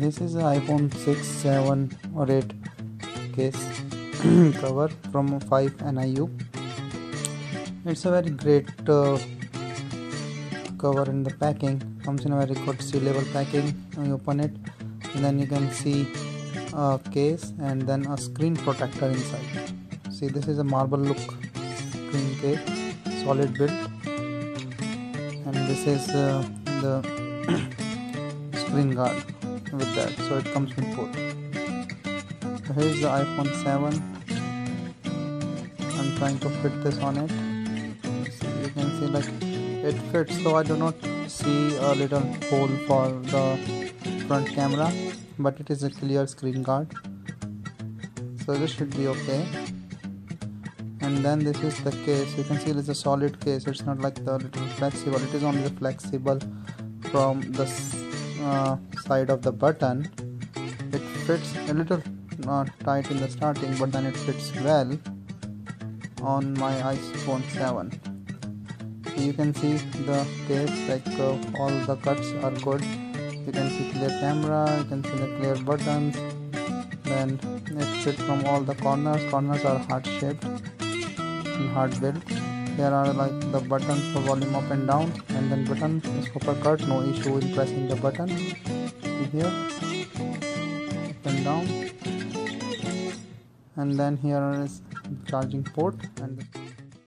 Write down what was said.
This is an iPhone 6, 7 or 8 case cover from 5 NIU. It's a very great cover in the packing. Comes in a very good seal-level packing. When you open it, and then you can see a case and then a screen protector inside. See, this is a marble look screen case, solid build, and this is the screen guard with that, so it comes with both. So here is the iPhone 7. I'm trying to fit this on it. So you can see like it fits, though I do not see a little hole for the front camera, but it is a clear screen guard, so this should be okay. And then this is the case. You can see it's a solid case. It's not like the little flexible. It is only flexible from the side of the button. It fits a little tight in the starting, but then it fits well on my iPhone 7. So you can see the case, like all the cuts are good. You can see clear camera, you can see the clear buttons. Then it fits from all the corners. Corners are heart shaped and heart built. There are like the buttons for volume up and down, and then button is proper cut, no issue in pressing the button. See here, up and down, and then here is charging port and